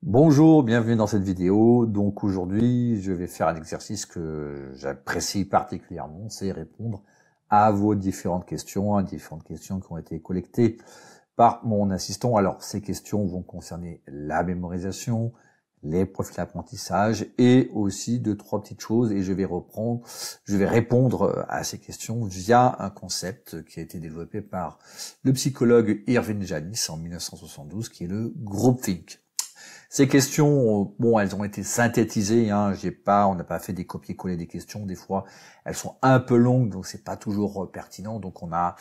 Bonjour, bienvenue dans cette vidéo. Donc aujourd'hui, je vais faire un exercice que j'apprécie particulièrement, c'est répondre à vos différentes questions, qui ont été collectées par mon assistant. Alors, ces questions vont concerner la mémorisation, les profils d'apprentissage et aussi deux, trois petites choses, et je vais répondre à ces questions via un concept qui a été développé par le psychologue Irving Janis en 1972, qui est le groupthink. Ces questions, bon, elles ont été synthétisées, hein, on n'a pas fait des copier-coller des questions, des fois elles sont un peu longues, donc c'est pas toujours pertinent, donc on a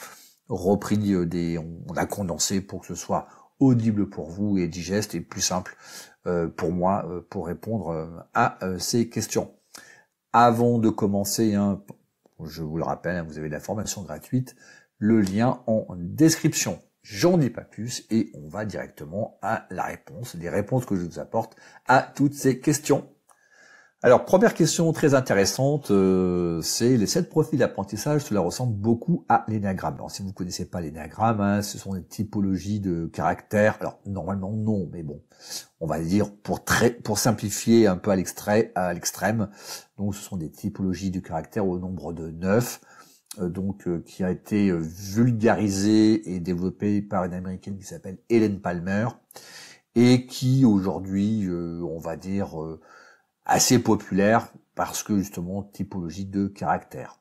repris on a condensé pour que ce soit audible pour vous et digeste et plus simple pour moi pour répondre à ces questions. Avant de commencer, hein, je vous le rappelle, vous avez de la formation gratuite, le lien en description. J'en dis pas plus et on va directement à la réponse, les réponses que je vous apporte à toutes ces questions. Alors, première question très intéressante, c'est les 7 profils d'apprentissage, cela ressemble beaucoup à l'énéagramme. Alors, si vous ne connaissez pas l'énéagramme, hein, ce sont des typologies de caractères. Alors, normalement, non, mais bon, on va dire pour simplifier un peu à l'extrême. Donc, ce sont des typologies de caractères au nombre de 9. Qui a été vulgarisé et développé par une américaine qui s'appelle Helen Palmer et qui aujourd'hui, on va dire, assez populaire parce que justement typologie de caractère.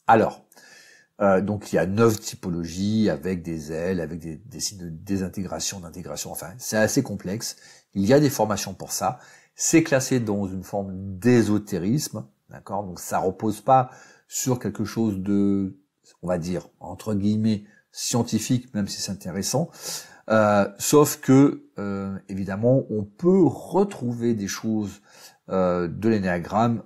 Alors, donc il y a 9 typologies avec des ailes, avec des signes de désintégration, d'intégration, enfin c'est assez complexe. Il y a des formations pour ça. C'est classé dans une forme d'ésotérisme, d'accord? Donc ça repose pas sur quelque chose de, on va dire, entre guillemets, scientifique, même si c'est intéressant. Sauf que, évidemment, on peut retrouver des choses de l'énéagramme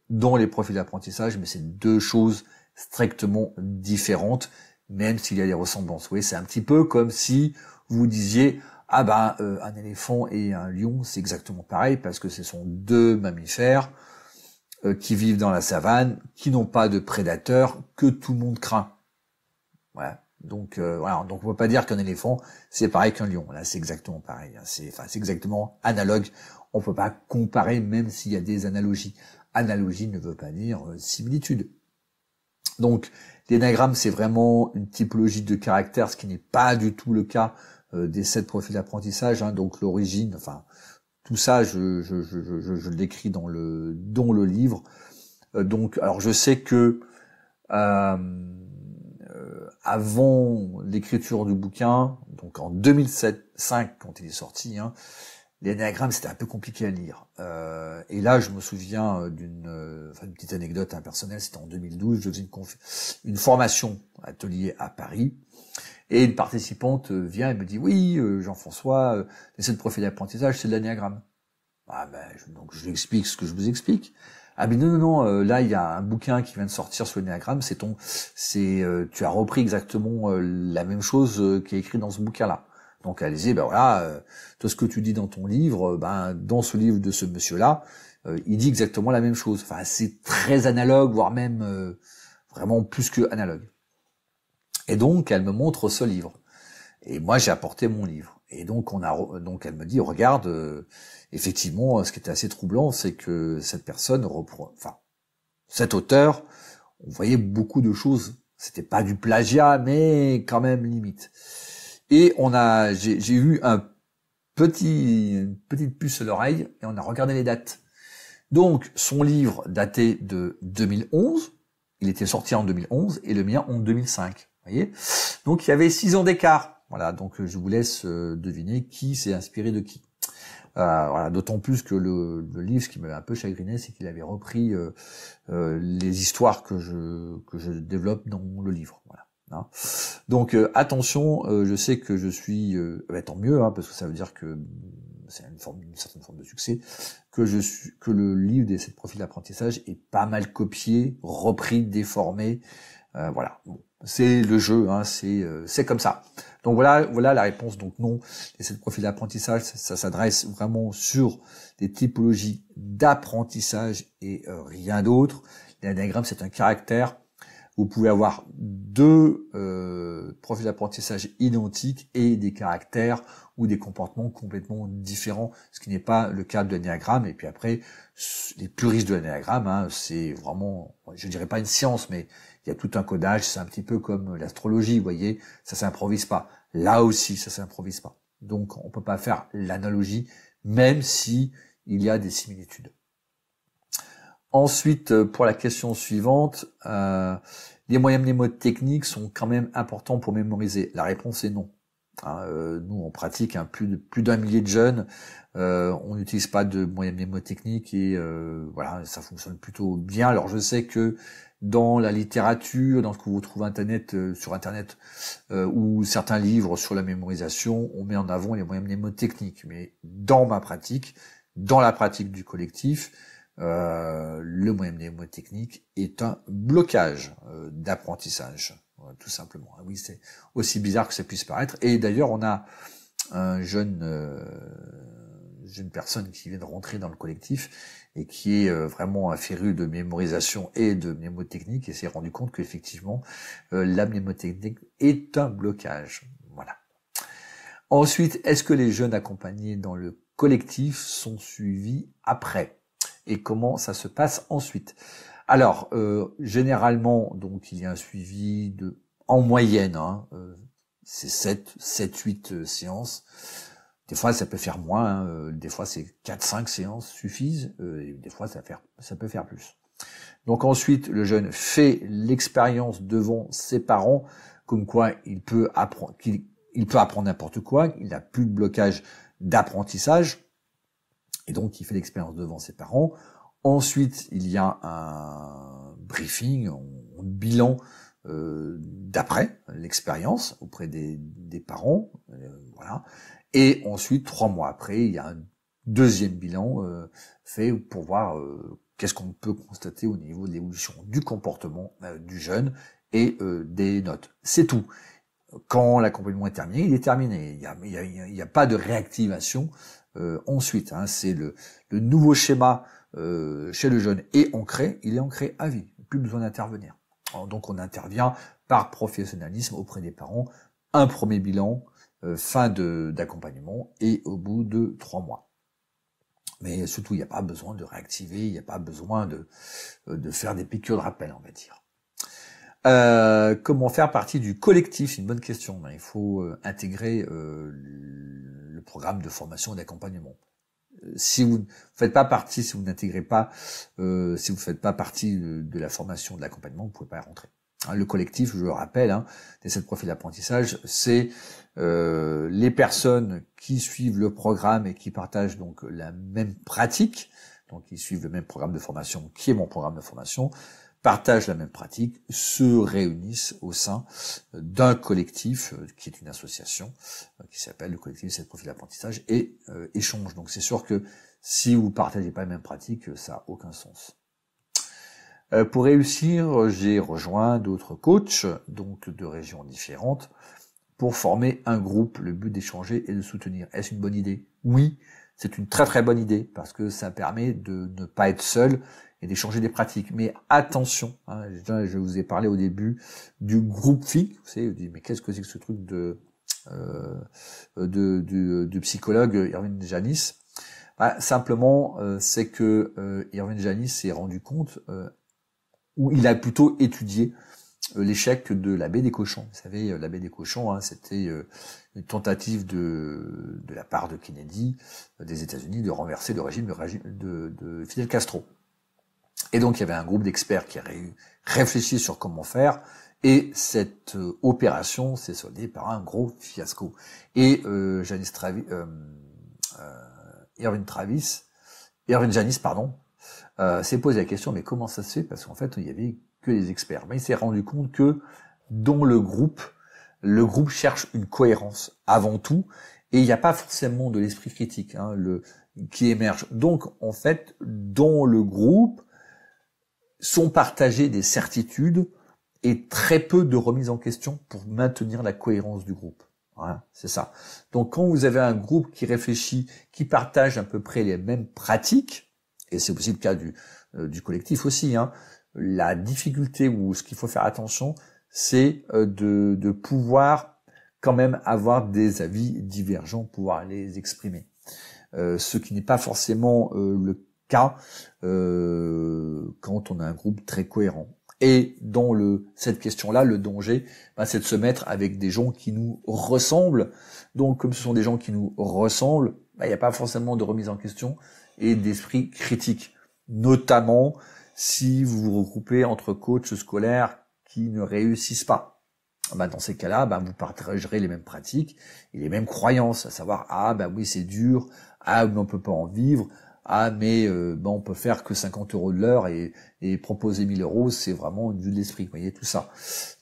dans les profils d'apprentissage, mais c'est deux choses strictement différentes, même s'il y a des ressemblances. Oui, c'est un petit peu comme si vous disiez un éléphant et un lion, c'est exactement pareil, parce que ce sont deux mammifères qui vivent dans la savane, qui n'ont pas de prédateurs, que tout le monde craint. Voilà. Donc donc on peut pas dire qu'un éléphant c'est pareil qu'un lion. Là, c'est exactement pareil. C'est exactement analogue. On peut pas comparer, même s'il y a des analogies. Analogie ne veut pas dire similitude. Donc l'énéagramme, c'est vraiment une typologie de caractère, ce qui n'est pas du tout le cas des 7 profils d'apprentissage. Hein. Donc l'origine, tout ça, je le décris dans le livre. Alors je sais que avant l'écriture du bouquin, donc en 2005 quand il est sorti, hein, l'énéagramme c'était un peu compliqué à lire. Et là, je me souviens d'une petite anecdote personnelle. C'était en 2012, je faisais une formation atelier à Paris. Et une participante vient et me dit « Oui, Jean-François, les 7 profils d'apprentissage, c'est de l'énéagramme. » Donc je lui explique ce que je vous explique. Ah mais non, là il y a un bouquin qui vient de sortir sur l'énéagramme, tu as repris exactement la même chose qui est écrit dans ce bouquin-là. Donc elle disait, tout ce que tu dis dans ton livre, dans ce livre de ce monsieur-là, il dit exactement la même chose. Enfin, c'est très analogue, voire même vraiment plus que analogue. Et donc, elle me montre ce livre. Et moi, j'ai apporté mon livre. Et donc, elle me dit, regarde, effectivement, ce qui était assez troublant, c'est que cette personne cet auteur, on voyait beaucoup de choses. C'était pas du plagiat, mais quand même limite. Et j'ai eu une petite puce à l'oreille, et on a regardé les dates. Donc, son livre datait de 2011, il était sorti en 2011, et le mien en 2005. Vous voyez? Donc, il y avait 6 ans d'écart. Voilà, donc je vous laisse deviner qui s'est inspiré de qui. D'autant plus que le livre, ce qui m'avait un peu chagriné, c'est qu'il avait repris les histoires que je développe dans le livre. Voilà. Hein. Donc attention, je sais que je suis, tant mieux, hein, parce que ça veut dire que c'est une certaine forme de succès, que le livre des 7 profils d'apprentissage est pas mal copié, repris, déformé. Voilà, bon, c'est le jeu, hein, c'est comme ça. Donc voilà la réponse. Donc non, les 7 profils d'apprentissage, ça s'adresse vraiment sur des typologies d'apprentissage et rien d'autre. L'énéagramme, c'est un caractère. Vous pouvez avoir 2 profils d'apprentissage identiques et des caractères ou des comportements complètement différents, ce qui n'est pas le cas de l'énéagramme. Et puis après, les puristes de l'énéagramme, hein, c'est vraiment, je dirais pas une science, mais il y a tout un codage, c'est un petit peu comme l'astrologie, vous voyez, ça s'improvise pas. Là aussi, ça s'improvise pas. Donc, on peut pas faire l'analogie, même si il y a des similitudes. Ensuite, pour la question suivante, les moyens mnémotechniques sont quand même importants pour mémoriser. La réponse est non. Nous, on pratique plus d'un millier de jeunes. On n'utilise pas de moyens mnémotechniques et voilà, ça fonctionne plutôt bien. Alors, je sais que dans la littérature, dans ce que vous trouvez sur Internet, ou certains livres sur la mémorisation, on met en avant les moyens mnémotechniques. Mais dans ma pratique, dans la pratique du collectif, le moyen mnémotechnique est un blocage d'apprentissage, tout simplement. Oui, c'est aussi bizarre que ça puisse paraître. Et d'ailleurs, on a un jeune personne qui vient de rentrer dans le collectif et qui est vraiment un féru de mémorisation et de mnémotechnique et s'est rendu compte qu'effectivement, la mnémotechnique est un blocage. Voilà. Ensuite, est-ce que les jeunes accompagnés dans le collectif sont suivis après ? Et comment ça se passe ensuite? Alors, généralement, donc il y a un suivi en moyenne, c'est 7-8 séances. Des fois, ça peut faire moins, des fois c'est 4-5 séances suffisent, et des fois ça peut faire plus. Donc ensuite, le jeune fait l'expérience devant ses parents, comme quoi il peut apprendre n'importe quoi, il n'a plus de blocage d'apprentissage. Et donc, il fait l'expérience devant ses parents. Ensuite, il y a un briefing, un bilan d'après l'expérience auprès des parents. Voilà. Et ensuite, 3 mois après, il y a un deuxième bilan fait pour voir qu'est-ce qu'on peut constater au niveau de l'évolution du comportement du jeune et des notes. C'est tout. Quand l'accompagnement est terminé, il est terminé. Il y a pas de réactivation. Ensuite, c'est le nouveau schéma chez le jeune est ancré, il est ancré à vie, plus besoin d'intervenir. Donc on intervient par professionnalisme auprès des parents, un premier bilan, fin d'accompagnement et au bout de 3 mois. Mais surtout, il n'y a pas besoin de réactiver, il n'y a pas besoin de faire des piqûres de rappel, on va dire. Comment faire partie du collectif? C'est une bonne question. Il faut intégrer le programme de formation et d'accompagnement. Si vous ne faites pas partie, si vous n'intégrez pas, si vous ne faites pas partie de la formation, de l'accompagnement, vous ne pouvez pas y rentrer. Le collectif, je le rappelle, des 7 profils d'apprentissage, c'est les personnes qui suivent le programme et qui partagent donc la même pratique, donc ils suivent le même programme de formation qui est mon programme de formation, partagent la même pratique, se réunissent au sein d'un collectif qui est une association qui s'appelle le collectif 7 profils d'apprentissage et échangent. Donc c'est sûr que si vous partagez pas la même pratique, ça n'a aucun sens. Pour réussir, j'ai rejoint d'autres coachs, donc de régions différentes, pour former un groupe. Le but d'échanger et de soutenir. Est-ce une bonne idée? Oui, c'est une très très bonne idée parce que ça permet de ne pas être seul et d'échanger des pratiques. Mais attention, je vous ai parlé au début du groupe FIC. Vous savez, vous dites, mais qu'est-ce que c'est que ce truc du psychologue Irvine Janis? Simplement, c'est que Irvine Janis s'est rendu compte, où il a plutôt étudié l'échec de la baie des cochons. Vous savez, la baie des cochons, c'était une tentative de la part de Kennedy, des États-Unis, de renverser le régime de Fidel Castro. Et donc, il y avait un groupe d'experts qui a réfléchi sur comment faire, et cette opération s'est soldée par un gros fiasco. Et Irvine Janis, s'est posé la question, mais comment ça se fait? Parce qu'en fait, il y avait que les experts. Mais il s'est rendu compte que dans le groupe cherche une cohérence avant tout, et il n'y a pas forcément de l'esprit critique qui émerge. Donc, en fait, dans le groupe, sont partagées des certitudes et très peu de remise en question pour maintenir la cohérence du groupe. Voilà, c'est ça. Donc quand vous avez un groupe qui réfléchit, qui partage à peu près les mêmes pratiques, et c'est aussi le cas du collectif aussi, la difficulté ou ce qu'il faut faire attention, c'est de pouvoir quand même avoir des avis divergents, pouvoir les exprimer. Ce qui n'est pas forcément le cas quand on a un groupe très cohérent. Et dans cette question-là, le danger, c'est de se mettre avec des gens qui nous ressemblent. Donc, comme ce sont des gens qui nous ressemblent, il n'y a pas forcément de remise en question et d'esprit critique. Notamment si vous vous regroupez entre coachs scolaires qui ne réussissent pas. Dans ces cas-là, vous partagerez les mêmes pratiques et les mêmes croyances, à savoir oui c'est dur, mais on peut pas en vivre, mais on peut faire que 50 € de l'heure et proposer 1000 €, c'est vraiment une vue de l'esprit, vous voyez tout ça.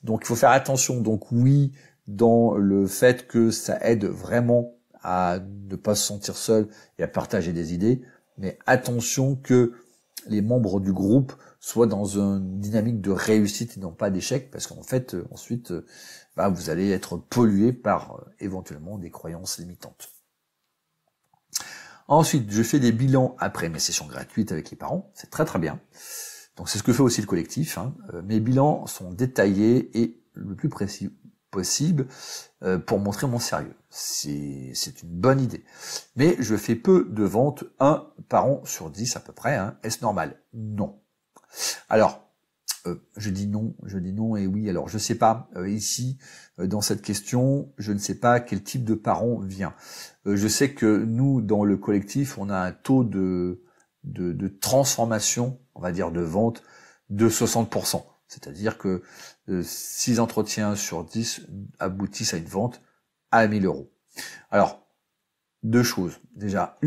Donc il faut faire attention. Donc oui, dans le fait que ça aide vraiment à ne pas se sentir seul et à partager des idées, mais attention que les membres du groupe soient dans une dynamique de réussite et non pas d'échec, parce qu'en fait, ensuite, vous allez être pollué par éventuellement des croyances limitantes. Ensuite, je fais des bilans après mes sessions gratuites avec les parents, c'est très très bien. Donc c'est ce que fait aussi le collectif. Mes bilans sont détaillés et le plus précis possible pour montrer mon sérieux. C'est une bonne idée. Mais je fais peu de ventes, 1 parent sur 10 à peu près. Est-ce normal? Non. Alors, je dis non et oui. Alors, je sais pas, ici, dans cette question, je ne sais pas quel type de parent vient. Je sais que nous, dans le collectif, on a un taux de transformation, on va dire de vente, de 60%. C'est-à-dire que 6 entretiens sur 10 aboutissent à une vente à 1000 €. Alors, deux choses. Déjà,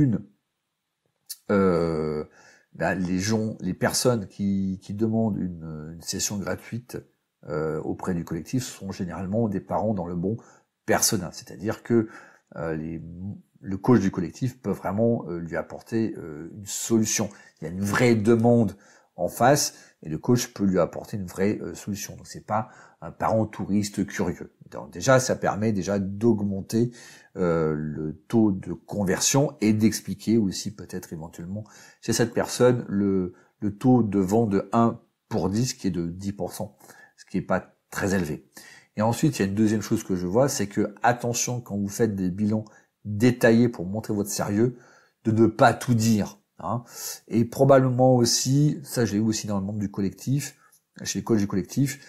les personnes qui demandent une session gratuite auprès du collectif sont généralement des parents dans le bon persona. C'est-à-dire que le coach du collectif peut vraiment lui apporter une solution. Il y a une vraie demande en face et le coach peut lui apporter une vraie solution. Donc c'est pas un parent touriste curieux. Donc, déjà, ça permet déjà d'augmenter le taux de conversion et d'expliquer aussi peut-être éventuellement chez cette personne le taux de vente de 1 pour 10 qui est de 10%, ce qui est pas très élevé. Et ensuite, il y a une deuxième chose que je vois, c'est que attention quand vous faites des bilans détaillés pour montrer votre sérieux, de ne pas tout dire. Et probablement aussi, ça j'ai eu aussi dans le monde du collectif, chez les coachs du collectif,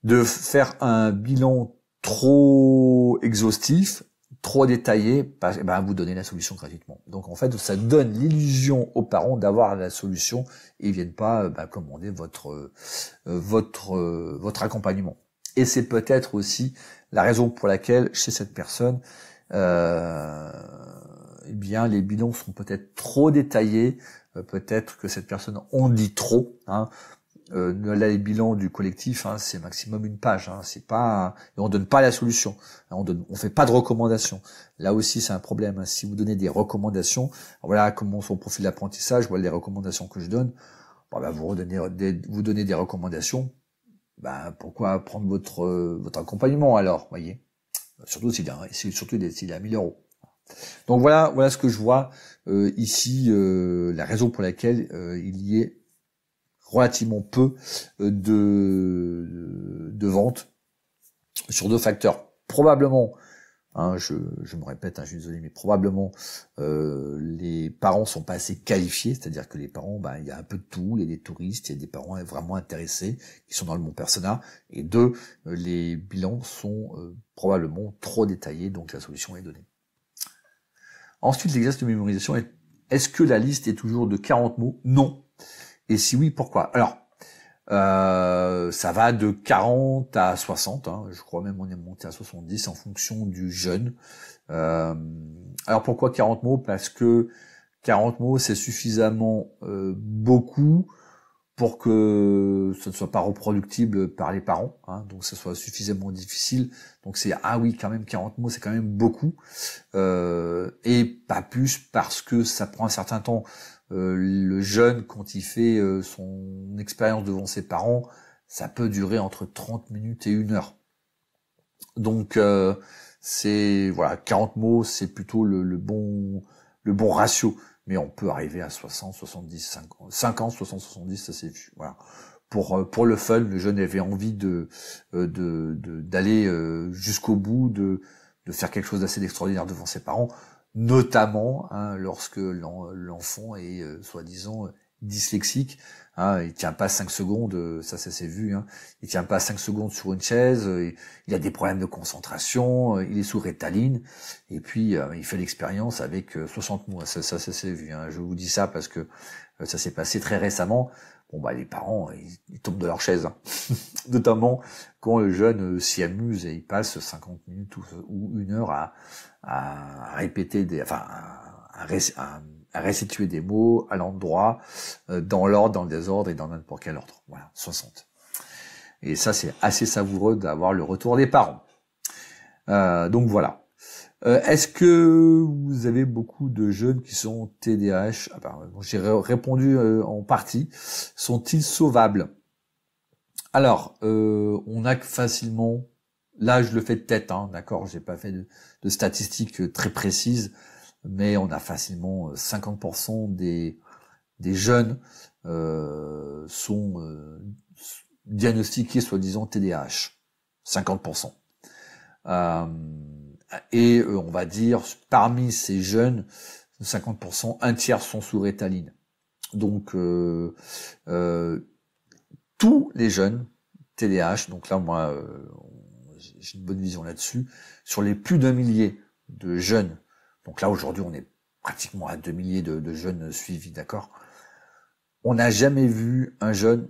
de faire un bilan trop exhaustif, trop détaillé, vous donnez la solution gratuitement. Donc en fait, ça donne l'illusion aux parents d'avoir la solution et ils viennent pas commander votre accompagnement. Et c'est peut-être aussi la raison pour laquelle chez cette personne, les bilans sont peut-être trop détaillés, peut-être que cette personne en dit trop. Les bilans du collectif, c'est maximum une page. C'est pas, et on donne pas la solution. On fait pas de recommandations. Là aussi, c'est un problème. Si vous donnez des recommandations, voilà comment son profil d'apprentissage, voilà les recommandations que je donne. Vous donnez des recommandations. Pourquoi prendre votre accompagnement alors, voyez? Surtout s'il est à 1000 €. Donc voilà ce que je vois ici, la raison pour laquelle il y ait relativement peu de ventes sur deux facteurs. Probablement, je me répète, je suis désolé, mais probablement les parents sont pas assez qualifiés, c'est-à-dire que les parents, il y a un peu de tout, il y a des touristes, il y a des parents vraiment intéressés qui sont dans le bon persona, et deux, les bilans sont probablement trop détaillés, donc la solution est donnée. Ensuite, l'exercice de mémorisation est-ce que la liste est toujours de 40 mots? Non. Et si oui, pourquoi? Alors, ça va de 40 à 60, je crois même on est monté à 70 en fonction du jeune. Alors pourquoi 40 mots? Parce que 40 mots, c'est suffisamment beaucoup pour que ce ne soit pas reproductible par les parents, donc ça soit suffisamment difficile. Donc c'est quand même 40 mots, c'est quand même beaucoup, et pas plus parce que ça prend un certain temps. Le jeune, quand il fait son expérience devant ses parents, ça peut durer entre 30 minutes et 1 heure. Donc 40 mots, c'est plutôt le bon ratio. Mais on peut arriver à 60, 70, 50, 60, 70, ça c'est vu. Voilà. pour le fun, le jeune avait envie d'aller jusqu'au bout, de faire quelque chose d'assez extraordinaire devant ses parents, notamment lorsque l'enfant est soi-disant dyslexique. Il tient pas 5 secondes, ça s'est vu. Il tient pas 5 secondes sur une chaise. Il a des problèmes de concentration. Il est sous Ritaline. Et puis il fait l'expérience avec 60 mois. Ça s'est vu. Je vous dis ça parce que ça s'est passé très récemment. Bon les parents ils tombent de leur chaise, notamment quand le jeune s'y amuse et il passe 50 minutes ou 1 heure à répéter à restituer des mots à l'endroit, dans l'ordre, dans le désordre et dans n'importe quel ordre. Voilà, 60. Et ça, c'est assez savoureux d'avoir le retour des parents. Donc voilà. Est-ce que vous avez beaucoup de jeunes qui sont TDAH? J'ai répondu en partie. Sont-ils sauvables? Alors, on a facilement... Là, je le fais de tête, d'accord. J'ai pas fait de statistiques très précises, mais on a facilement 50% des jeunes sont diagnostiqués soi-disant TDAH. 50%. Et on va dire, parmi ces jeunes, 50%, un tiers sont sous Ritaline. Donc, tous les jeunes TDAH, donc là, moi, j'ai une bonne vision là-dessus, sur les plus d'1 millier de jeunes, donc là, aujourd'hui, on est pratiquement à 2 milliers de jeunes suivis, d'accord? On n'a jamais vu un jeune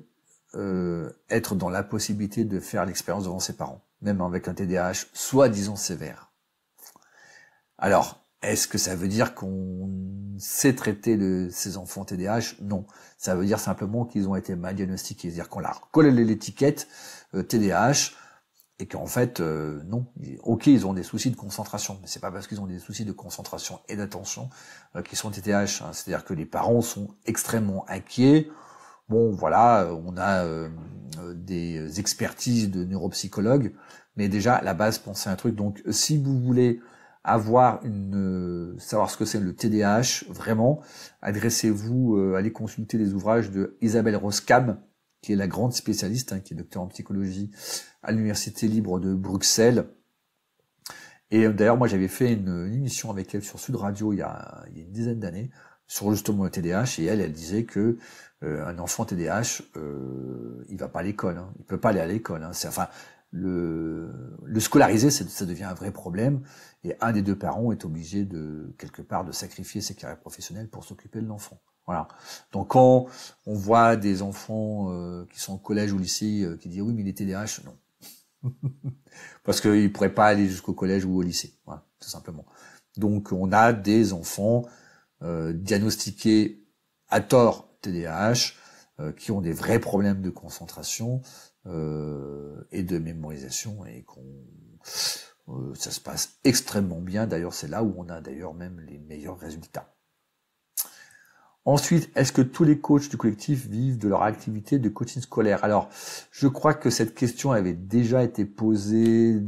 être dans la possibilité de faire l'expérience devant ses parents, même avec un TDAH soi-disant sévère. Alors, est-ce que ça veut dire qu'on sait traiter de ces enfants TDAH? Non. Ça veut dire simplement qu'ils ont été mal diagnostiqués. C'est-à-dire qu'on leur colle l'étiquette TDAH et qu'en fait, non. Ok, ils ont des soucis de concentration, mais c'est pas parce qu'ils ont des soucis de concentration et d'attention qu'ils sont TDAH. C'est-à-dire que les parents sont extrêmement inquiets. Bon, voilà, on a des expertises de neuropsychologues, mais déjà, à la base, pensez à un truc. Donc, si vous voulez savoir ce que c'est le TDAH, vraiment, adressez-vous, allez consulter les ouvrages de Isabelle Roskam, qui est la grande spécialiste, qui est docteur en psychologie à l'Université libre de Bruxelles. Et d'ailleurs, moi, j'avais fait une émission avec elle sur Sud Radio il y a une dizaine d'années sur justement le TDAH, et elle disait que un enfant TDAH, il va pas à l'école, il peut pas aller à l'école. Le scolariser, ça devient un vrai problème, et un des deux parents est obligé quelque part de sacrifier ses carrières professionnelles pour s'occuper de l'enfant. Voilà. Donc quand on voit des enfants qui sont au collège ou au lycée qui disent oui mais il est TDAH, non. Parce qu'ils pourraient pas aller jusqu'au collège ou au lycée, voilà, tout simplement. Donc on a des enfants diagnostiqués à tort TDAH qui ont des vrais problèmes de concentration et de mémorisation, et ça se passe extrêmement bien. D'ailleurs, c'est là où on a d'ailleurs même les meilleurs résultats. Ensuite, est-ce que tous les coachs du collectif vivent de leur activité de coaching scolaire? Alors, je crois que cette question avait déjà été posée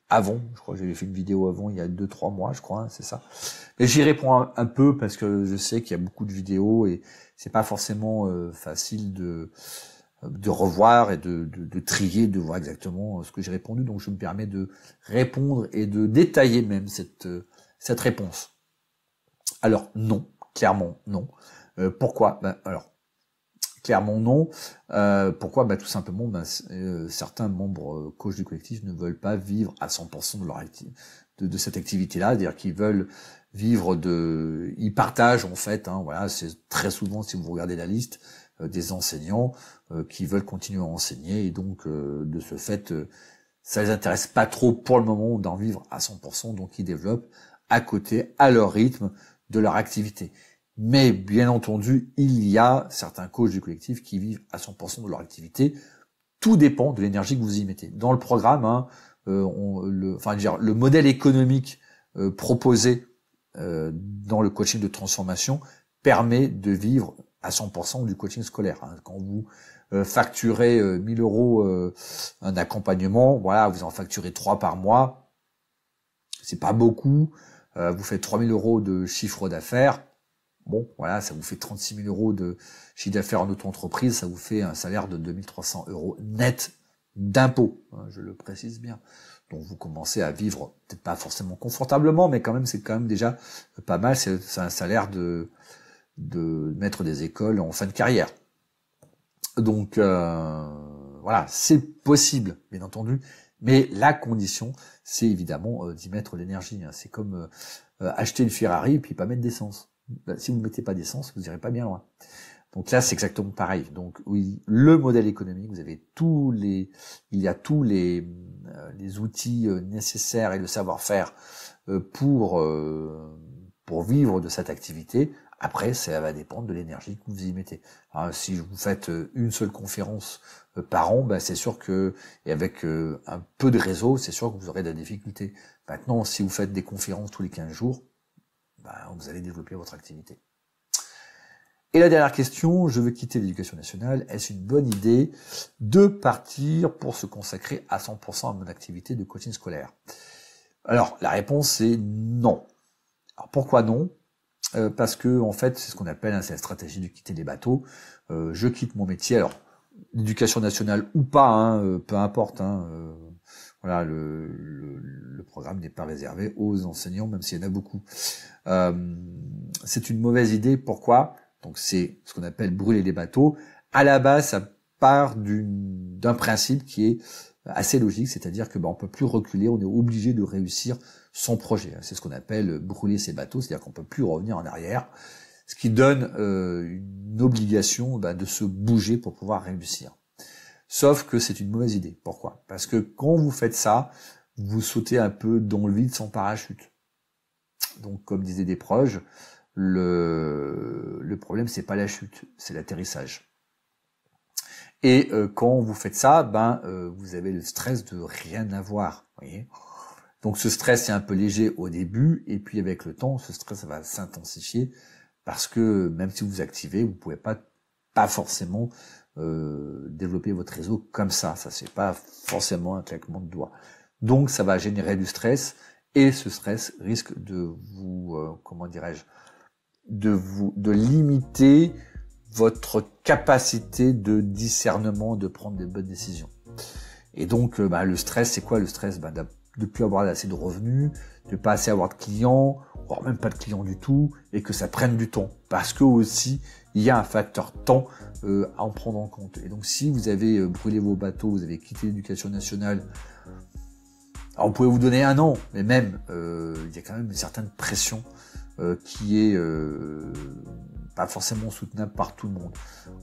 avant. Je crois que j'avais fait une vidéo avant, il y a 2-3 mois, je crois, c'est ça. Mais j'y réponds un peu parce que je sais qu'il y a beaucoup de vidéos et c'est pas forcément facile de revoir et de trier, de voir exactement ce que j'ai répondu. Donc, je me permets de répondre et de détailler même cette réponse. Alors, non. Clairement, non. Pourquoi? Alors, clairement, non. Pourquoi? Tout simplement, certains membres coachs du collectif ne veulent pas vivre à 100% de cette activité-là, c'est-à-dire qu'ils veulent vivre ils partagent en fait, voilà, c'est très souvent, si vous regardez la liste, des enseignants qui veulent continuer à enseigner, et donc de ce fait, ça les intéresse pas trop pour le moment d'en vivre à 100%, donc ils développent à côté, à leur rythme, de leur activité. Mais bien entendu, il y a certains coachs du collectif qui vivent à 100% de leur activité. Tout dépend de l'énergie que vous y mettez. Dans le programme, le modèle économique proposé dans le coaching de transformation permet de vivre à 100% du coaching scolaire. Quand vous facturez 1000 € un accompagnement, voilà, vous en facturez 3 par mois, c'est pas beaucoup. Vous faites 3000 € de chiffre d'affaires, Bon, voilà, ça vous fait 36 000 euros de chiffre d'affaires en auto-entreprise, ça vous fait un salaire de 2300 euros net d'impôts, hein, je le précise bien. Donc vous commencez à vivre, peut-être pas forcément confortablement, mais quand même, c'est quand même déjà pas mal, c'est un salaire de maître des écoles en fin de carrière. Donc voilà, c'est possible, bien entendu, mais la condition, c'est évidemment d'y mettre l'énergie. Hein. C'est comme acheter une Ferrari et puis pas mettre d'essence. Ben, si vous ne mettez pas d'essence, vous n'irez pas bien loin. Donc là, c'est exactement pareil. Donc oui, le modèle économique, vous avez il y a tous les outils nécessaires et le savoir-faire pour vivre de cette activité. Après, ça va dépendre de l'énergie que vous y mettez. Alors, si vous faites une seule conférence par an, ben c'est sûr que, et avec un peu de réseau, c'est sûr que vous aurez de la difficulté. Maintenant, si vous faites des conférences tous les 15 jours, ben, vous allez développer votre activité. Et la dernière question, je veux quitter l'éducation nationale. Est-ce une bonne idée de partir pour se consacrer à 100% à mon activité de coaching scolaire? Alors, la réponse est non. Alors, pourquoi non? Parce que en fait, c'est ce qu'on appelle, hein, c'est la stratégie de quitter les bateaux. Je quitte mon métier, alors l'éducation nationale ou pas, hein, peu importe. Hein, voilà, le programme n'est pas réservé aux enseignants, même s'il y en a beaucoup. C'est une mauvaise idée. Pourquoi? Donc c'est ce qu'on appelle brûler les bateaux. À la base, ça part d'un principe qui est assez logique, c'est-à-dire que on peut plus reculer, on est obligé de réussir son projet. C'est ce qu'on appelle brûler ses bateaux, c'est-à-dire qu'on peut plus revenir en arrière, ce qui donne une obligation de se bouger pour pouvoir réussir. Sauf que c'est une mauvaise idée. Pourquoi? Parce que quand vous faites ça, vous sautez un peu dans le vide sans parachute. Donc, comme disaient des proches, le problème c'est pas la chute, c'est l'atterrissage. Et quand vous faites ça, vous avez le stress de rien avoir. Voyez. Donc ce stress est un peu léger au début, et puis avec le temps, ce stress va s'intensifier parce que même si vous activez, vous pouvez pas forcément développer votre réseau comme ça. Ça c'est pas forcément un claquement de doigts. Donc ça va générer du stress, et ce stress risque de vous, de limiter votre capacité de discernement, de prendre des bonnes décisions. Et donc, le stress, c'est quoi le stress? De plus avoir assez de revenus, de pas assez avoir de clients, voire même pas de clients du tout, et que ça prenne du temps. Parce que aussi, il y a un facteur temps à en prendre en compte. Et donc, si vous avez brûlé vos bateaux, vous avez quitté l'éducation nationale, alors vous pouvez vous donner 1 an, mais même, il y a quand même une certaine pression qui est pas forcément soutenable par tout le monde.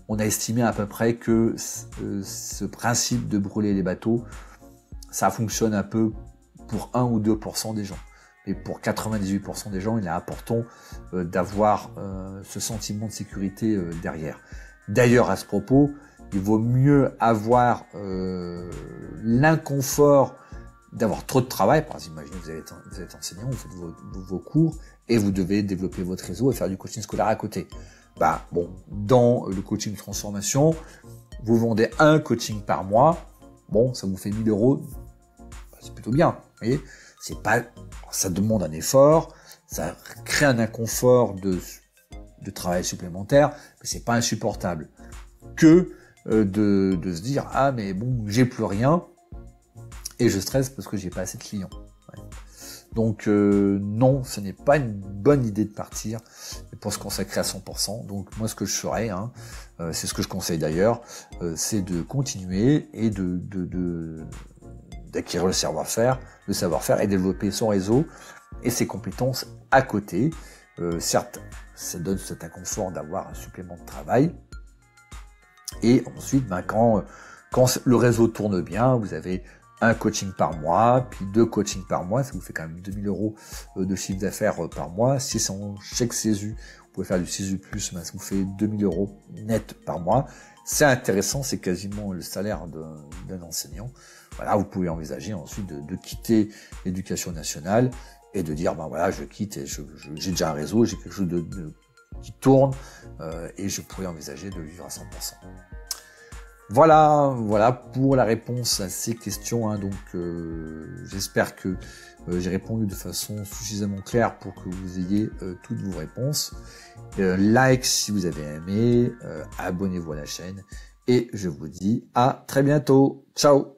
On a estimé à peu près que ce principe de brûler les bateaux, ça fonctionne un peu pour 1 ou 2% des gens. Et pour 98% des gens, il est important d'avoir ce sentiment de sécurité derrière. D'ailleurs, à ce propos, il vaut mieux avoir l'inconfort d'avoir trop de travail. Par exemple, imaginez vous êtes enseignant, vous faites vos cours et vous devez développer votre réseau et faire du coaching scolaire à côté. Dans le coaching de transformation, vous vendez un coaching par mois, ça vous fait 1 000 euros, c'est plutôt bien, vous voyez. Ça demande un effort, ça crée un inconfort de travail supplémentaire, mais c'est pas insupportable que de se dire j'ai plus rien et je stresse parce que j'ai pas assez de clients. Ouais. Donc non, ce n'est pas une bonne idée de partir pour se consacrer à 100%. Donc moi, ce que je ferais, c'est ce que je conseille d'ailleurs, c'est de continuer et d'acquérir le savoir-faire et développer son réseau et ses compétences à côté. Certes, ça donne cet inconfort d'avoir un supplément de travail. Et ensuite, quand le réseau tourne bien, vous avez un coaching par mois, puis 2 coachings par mois, ça vous fait quand même 2 000 euros de chiffre d'affaires par mois. Si c'est en chèque CESU, vous pouvez faire du CESU+, ça vous fait 2 000 euros net par mois. C'est intéressant, c'est quasiment le salaire d'un enseignant. Voilà, vous pouvez envisager ensuite de quitter l'éducation nationale et de dire, je quitte et j'ai déjà un réseau, j'ai quelque chose qui tourne et je pourrais envisager de vivre à 100%. Voilà pour la réponse à ces questions. Hein. Donc, j'espère que j'ai répondu de façon suffisamment claire pour que vous ayez toutes vos réponses. Like si vous avez aimé, abonnez-vous à la chaîne et je vous dis à très bientôt. Ciao!